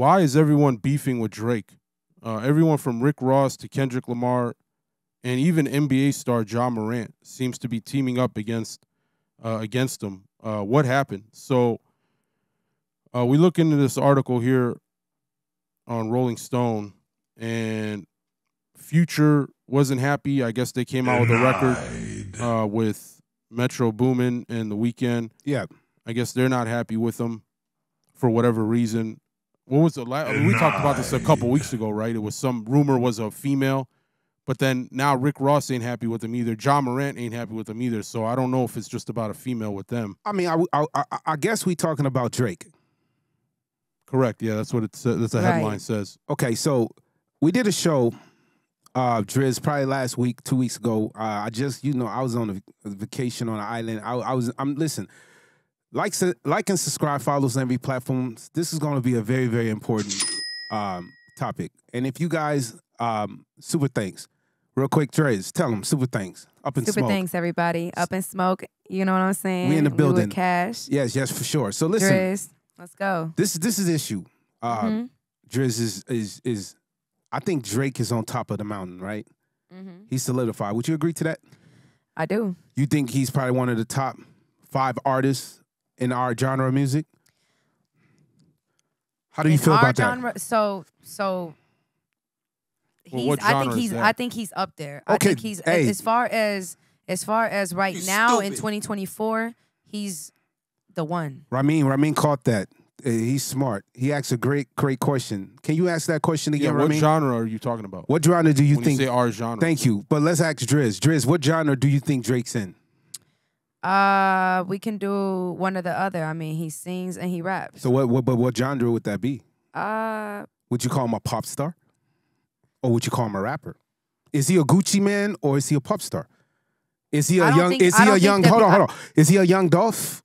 why is everyone beefing with Drake? Everyone from Rick Ross to Kendrick Lamar and even NBA star Ja Morant seems to be teaming up against him. What happened? So we look into this article here on Rolling Stone, and Future wasn't happy. I guess they came out with a record with Metro Boomin and The Weeknd. Yeah. I guess they're not happy with him for whatever reason. What was the last? I mean, we talked about this a couple weeks ago, right? It was some rumor was a female, but then now Rick Ross ain't happy with him either. Ja Morant ain't happy with him either. So I don't know if it's just about a female with them. I mean, I guess we talking about Drake. Correct. Yeah, that's what it says. That's the headline says. Okay, so we did a show, Driz, probably last week, 2 weeks ago. I just, I was on a vacation on an island. Listen, like and subscribe, follow us on every platform. This is going to be a very, very important topic. And if you guys, super thanks. Real quick, Driz, tell them super thanks. Up in Super smoke. thanks, everybody. Up in smoke. You know what I'm saying? We in the building. With Cash. Yes, for sure. So listen. Driz, let's go. This is the issue. Driz is I think Drake is on top of the mountain, right? He's solidified. Would you agree to that? I do. You think he's probably one of the top 5 artists in our genre of music? How do you feel about that? So Well, I think he's up there. Okay, I think he's as far as right He's now in stupid. 2024, he's the one. Ramin caught that. He's smart. He asked a great question. Can you ask that question again, Yeah, what Ramin? genre are you talking about? What genre do you When think? you say our genre. Thank you. But let's ask Driz. Driz, what genre do you think Drake's in? We can do one or the other. I mean, he sings and he raps. So what genre would that be? Uh, Would you call him a pop star? Or would you call him a rapper? Is he a Gucci man or is he a pop star? Is he a I don't young think- is I he don't a think young that hold we- on, hold on. Is he a young Dolph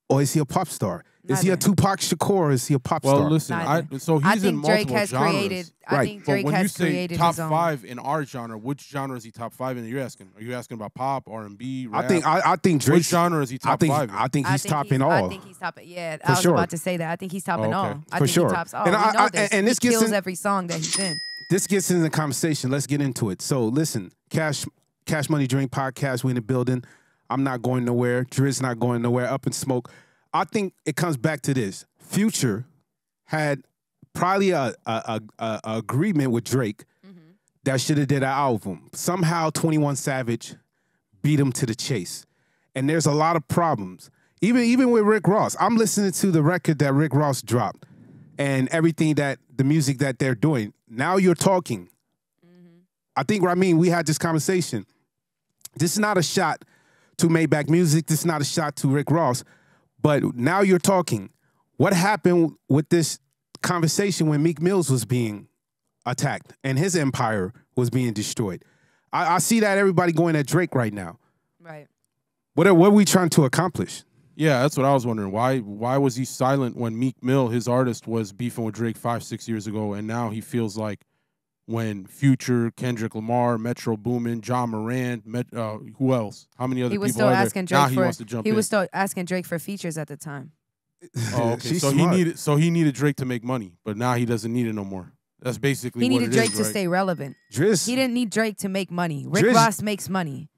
or is he a pop star? Is he a Neither. Tupac Shakur or is he a pop Well, star? listen, Neither. so he's I in think multiple Drake has genres. created. I Right. think But Drake when you has say created top his own. 5 in our genre, which genre is he top 5 in? You're asking. Are you asking about pop, R&B, rap? I think Drake Which genre is he top 5 in? I think he's topping all. I think he's top. Yeah, For I was sure. about to say that. I think he's topping Oh, okay. all. I For think sure. he tops all. And we know this. and this he gets kills in- every song that he's in. This gets into the conversation. Let's get into it. So listen, Cash Money Drink Podcast, we in the building. I'm not going nowhere. Driz not going nowhere. Up in smoke. I think it comes back to this. Future had probably a agreement with Drake that should have did an album. Somehow 21 Savage beat him to the chase. And there's a lot of problems. Even with Rick Ross. I'm listening to the record that Rick Ross dropped and everything that the music that they're doing. Now you're talking. I think, Ramin, we had this conversation. This is not a shot to Maybach Music. This is not a shot to Rick Ross. But now you're talking. What happened with this conversation when Meek Mills was being attacked and his empire was being destroyed? I see that everybody going at Drake right now. Right. What are we trying to accomplish? Yeah, that's what I was wondering. Why was he silent when Meek Mill, his artist, was beefing with Drake 5-6 years ago, and now he feels like when Future, Kendrick Lamar, Metro Boomin, Ja Morant, who else? How many other He was people still are there? asking Now Drake he for. wants to jump He in. was still asking Drake for features at the time. Oh, okay. She's So smart. he needed Drake to make money, but now he doesn't need it no more. That's basically He what needed it Drake is, to right? stay relevant. Driz, He didn't need Drake to make money. Rick Driz- Ross makes money.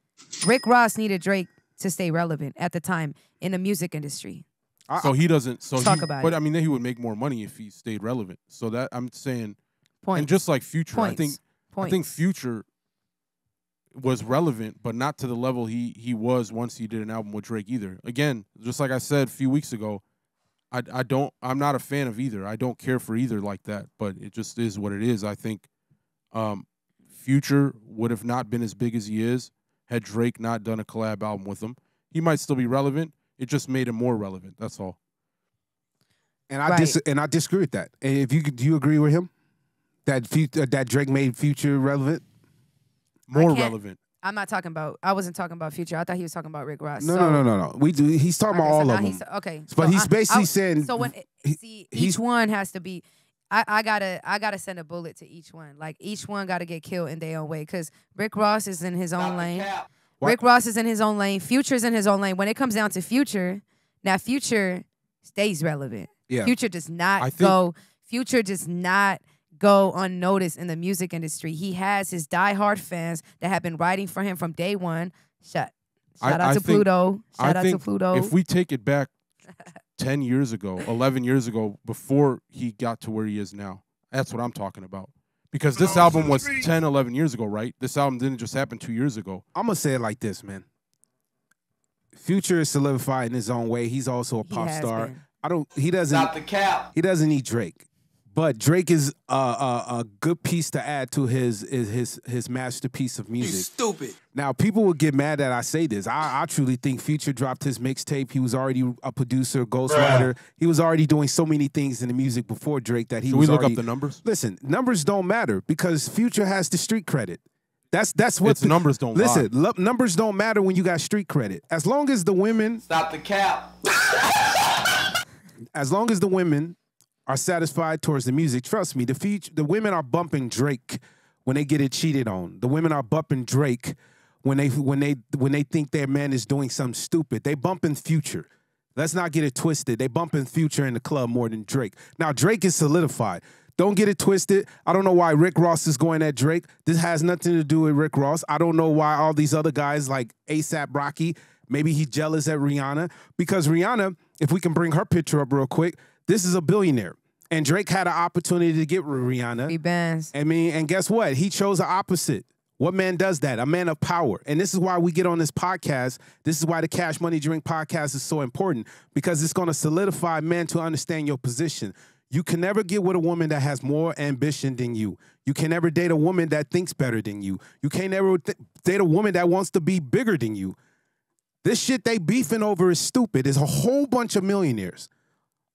Rick Ross needed Drake to stay relevant at the time in the music industry. So he doesn't. So Talk he, about but it. I mean, then he would make more money if he stayed relevant. So that I'm saying, Points. and just like Future, Points. I think Future was relevant, but not to the level he was once he did an album with Drake either. Again, just like I said a few weeks ago, I'm not a fan of either. I don't care for either like that, but it just is what it is. I think Future would have not been as big as he is had Drake not done a collab album with him. He might still be relevant. It just made him more relevant. That's all. and I Right. disagree with that. And do you agree with him that that Drake made Future relevant? More can't- relevant. I'm not talking about. I wasn't talking about Future. I thought he was talking about Rick Ross. No. We do. He's talking about all of them. Okay. But so he's basically saying So when he's- each one has to be, I gotta send a bullet to each one. Like each one gotta get killed in their own way. Because Rick Ross is in his own lane. What? Rick Ross is in his own lane. Future's in his own lane. When it comes down to Future, now Future stays relevant. Yeah. Future does I not think- go. Future does not go unnoticed in the music industry. He has his diehard fans that have been writing for him from day one. Shout out to Pluto. Shout out to Pluto. If we take it back 10 years ago, 11 years ago, before he got to where he is now, that's what I'm talking about. Because this album was 10, 11 years ago, right? This album didn't just happen 2 years ago. I'm going to say it like this, man. Future is solidified in his own way. He's also a pop star. He doesn't Stop the cap. He doesn't need Drake. But Drake is a good piece to add to his masterpiece of music. You stupid. Now, people will get mad that I say this. I truly think Future dropped his mixtape. He was already a producer, ghostwriter. He was already doing so many things in the music before Drake that he Should was we look already, up the numbers? Listen, numbers don't matter because Future has the street credit. That's what its numbers don't listen. lie. Numbers don't matter when you got street credit. As long as the women Stop the cap. as long as the women are satisfied towards the music, trust me, the women are bumping Drake when they get it cheated on. The women are bumping Drake when they think their man is doing something stupid. They bumping Future. Let's not get it twisted. They bumping Future in the club more than Drake. Now, Drake is solidified. Don't get it twisted. I don't know why Rick Ross is going at Drake. This has nothing to do with Rick Ross. I don't know why all these other guys like A$AP Rocky, maybe he's jealous at Rihanna. Because Rihanna, if we can bring her picture up real quick, this is a billionaire. And Drake had an opportunity to get with Rihanna. He bands. I mean, and guess what? He chose the opposite. What man does that? A man of power. And this is why we get on this podcast. This is why the Cash Money Drink podcast is so important, because it's going to solidify men to understand your position. You can never get with a woman that has more ambition than you. You can never date a woman that thinks better than you. You can't never date a woman that wants to be bigger than you. This shit they beefing over is stupid. There's a whole bunch of millionaires,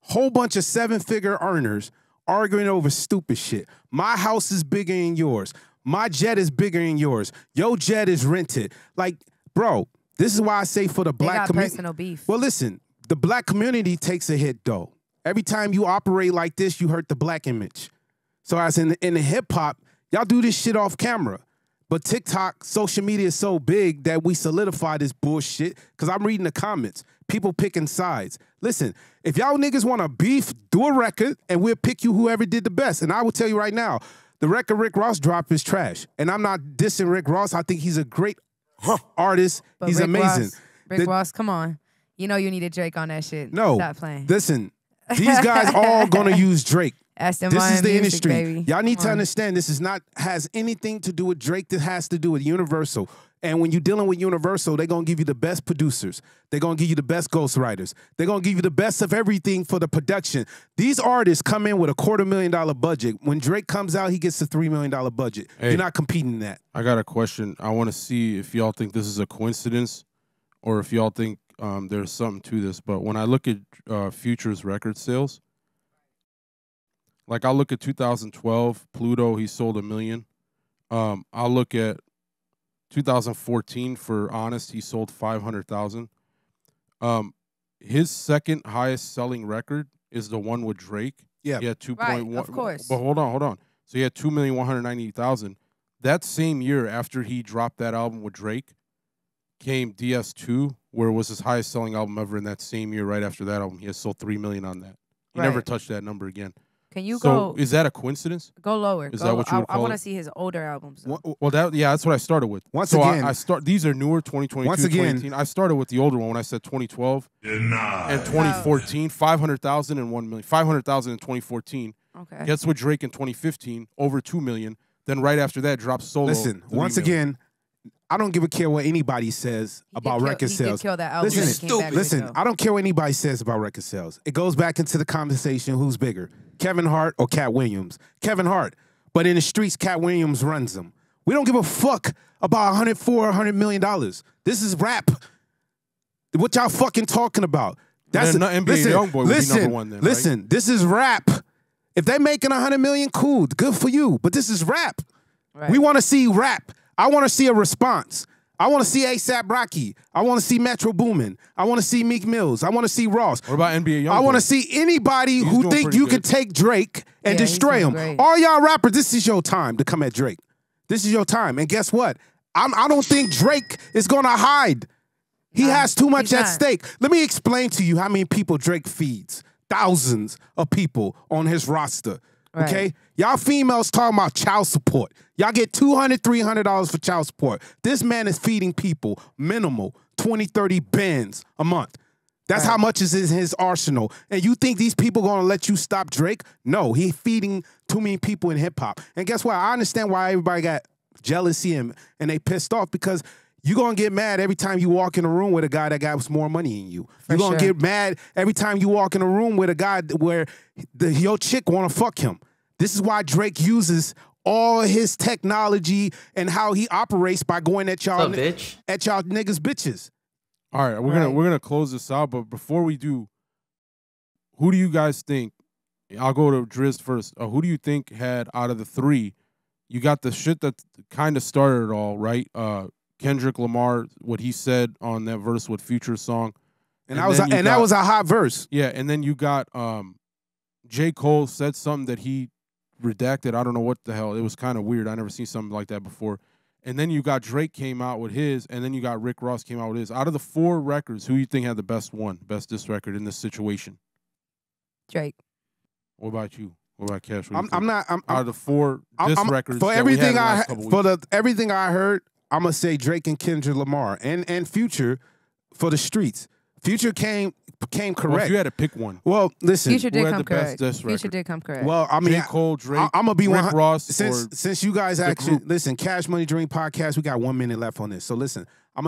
whole bunch of seven-figure earners arguing over stupid shit. My house is bigger than yours. My jet is bigger than yours. Your jet is rented. Like, bro, this is why I say for the black community. Personal beef. Well, listen, the black community takes a hit, though. Every time you operate like this, you hurt the black image. So as in the hip-hop, y'all do this shit off camera. But TikTok, social media is so big that we solidify this bullshit. Because I'm reading the comments. People picking sides. Listen, if y'all niggas want to beef, do a record, and we'll pick you whoever did the best. And I will tell you right now, the record Rick Ross dropped is trash. And I'm not dissing Rick Ross. I think he's a great artist. But He's Rick amazing. Rick Ross, come on. You know you needed Drake on that shit. No. Stop playing. Listen, these guys all going to use Drake. Aston This Martin is the music, industry. baby. Y'all need Come to on. understand this has anything to do with Drake. This has to do with Universal. And when you're dealing with Universal, they're going to give you the best producers. They're going to give you the best ghostwriters. They're going to give you the best of everything for the production. These artists come in with a $250,000 budget. When Drake comes out, he gets a $3 million budget. Hey. You're not competing in that. I got a question. I want to see if y'all think this is a coincidence or if y'all think there's something to this. But when I look at Future's record sales, like I look at 2012, Pluto, he sold 1 million. I'll look at 2014 for Honest, he sold 500,000. His second highest selling record is the one with Drake. Yeah. He had 2.1. Right, of course. But hold on. So he had 2,190,000. That same year after he dropped that album with Drake came DS2, where it was his highest selling album ever in that same year. Right after that album, he has sold 3 million on that. He never Right. touched that number again. Can you So go is that a coincidence? go lower? Is Go- that what you would I call want to it? see his older albums. though. Well, that's what I started with. Once so again- I start. These are newer, 2022, Once again- 2018. I started with the older one when I said 2012 and 2014, 500,000 and 1 million. 500,000 in 2014. Okay. Gets with Drake in 2015, over 2 million. Then right after that, drops solo. Listen, 3 once million. again, I don't give a care what anybody says about record He sales. did kill that album. Listen, when he came back with, Listen, though. I don't care what anybody says about record sales. It goes back into the conversation, who's bigger, Kevin Hart or Cat Williams? Kevin Hart. But in the streets, Cat Williams runs them. We don't give a fuck about $100 million. This is rap. What y'all fucking talking about? Then not NBA Youngboy would be number one then, right? Listen, this is rap. If they're making $100 million, cool, good for you. But this is rap. Right. We want to see rap. I want to see a response. I want to see A$AP Rocky. I want to see Metro Boomin. I want to see Meek Mills. I want to see Ross. What about NBA Youngboy? I want to see anybody He's who doing think pretty you good. could take Drake and Yeah, he's destroy doing him. great. All y'all rappers, this is your time to come at Drake. This is your time. And guess what? I don't think Drake is going to hide. He has too much he's at not. stake. Let me explain to you how many people Drake feeds. thousands of people on his roster. Okay? Y'all females talking about child support. Y'all get $200, $300 for child support. This man is feeding people minimal 20, 30 bands a month. That's how much is in his arsenal. And you think these people gonna let you stop Drake? No, he feeding too many people in hip hop. And guess what? I understand why everybody got jealousy and they pissed off, because you're gonna get mad every time you walk in a room with a guy that got more money than you. You're gonna get mad every time you walk in a room with a guy where your chick wanna fuck him. This is why Drake uses all his technology and how he operates by going at y'all niggas bitches. All right, we're gonna close this out, but before we do, who do you guys think? I'll go to Driz first. Who do you think had, out of the three, you got the shit that kind of started it all, right? Kendrick Lamar, what he said on that verse with Future's song, and that was a hot verse. Yeah, and then you got J. Cole said something that he redacted. I don't know what the hell. It was kind of weird. I never seen something like that before. And then you got Drake came out with his, and then you got Rick Ross came out with his. Out of the 4 records, who do you think had the best diss record in this situation? Drake. What about you? What about Cash? I'm out of the 4 diss records for everything everything I heard, I'm gonna say Drake and Kendrick Lamar and Future for the streets. Future came correct. Well, if you had to pick one. Well, listen. Future did come correct. Future did come correct. Well, I mean, J. Cole, Drake, I'm gonna be Rick Ross. Since you guys actually listen, Cash Money Dream podcast. We got 1 minute left on this, so listen. I'm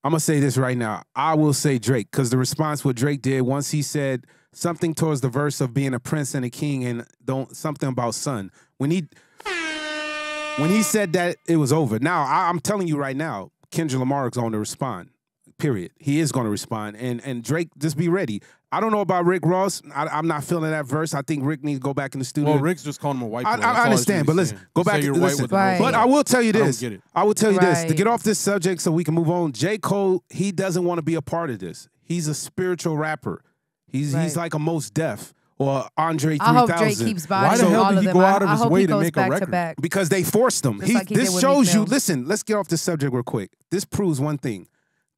gonna say this right now. I will say Drake, because the response what Drake did once he said something towards the verse of being a prince and a king and something about son. When he said that, it was over. Now I'm telling you right now, Kendrick Lamar is going to respond. Period. He is going to respond. And Drake, just be ready. I don't know about Rick Ross. I'm not feeling that verse. I think Rick needs to go back in the studio. Well, Rick's just calling him a white boy. I understand, but listen, go back and listen. But I will tell you this. I will tell you this. To get off this subject so we can move on, J. Cole, he doesn't want to be a part of this. He's a spiritual rapper. He's like a Mos Def or Andre 3000. I hope Drake keeps bodying Why the hell did he go out of his way to make a record? Because they forced him. This shows you, listen, let's get off this subject real quick. This proves one thing.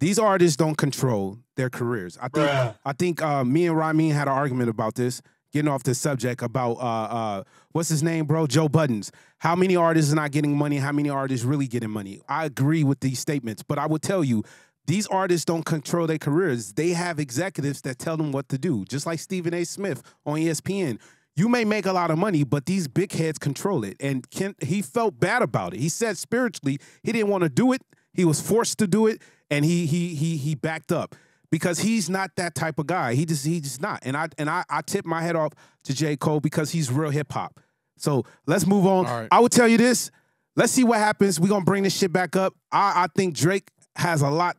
These artists don't control their careers. I think me and Ramin had an argument about this, getting off this subject about, what's his name, bro? Joe Buttons. How many artists are not getting money? How many artists really getting money? I agree with these statements, but I will tell you, these artists don't control their careers. They have executives that tell them what to do, just like Stephen A. Smith on ESPN. You may make a lot of money, but these big heads control it. And he felt bad about it. He said spiritually he didn't want to do it. He was forced to do it, and he backed up because he's not that type of guy. He just not. And I tip my head off to J. Cole because he's real hip hop. So let's move on. Right. I will tell you this. Let's see what happens. We're gonna bring this shit back up. I think Drake has a lot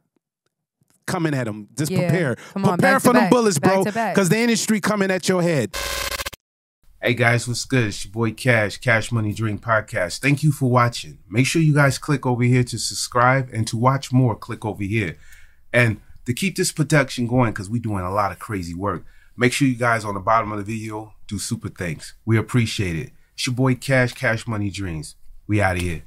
coming at him. Just prepare. Prepare for them bullets, bro. Because the industry coming at your head. Hey guys, what's good? It's your boy Cash Money Dream Podcast. Thank you for watching. Make sure you guys click over here to subscribe, and to watch more, click over here. And to keep this production going, because we're doing a lot of crazy work, make sure you guys on the bottom of the video do super thanks. We appreciate it. It's your boy Cash Money Dreams. We out of here.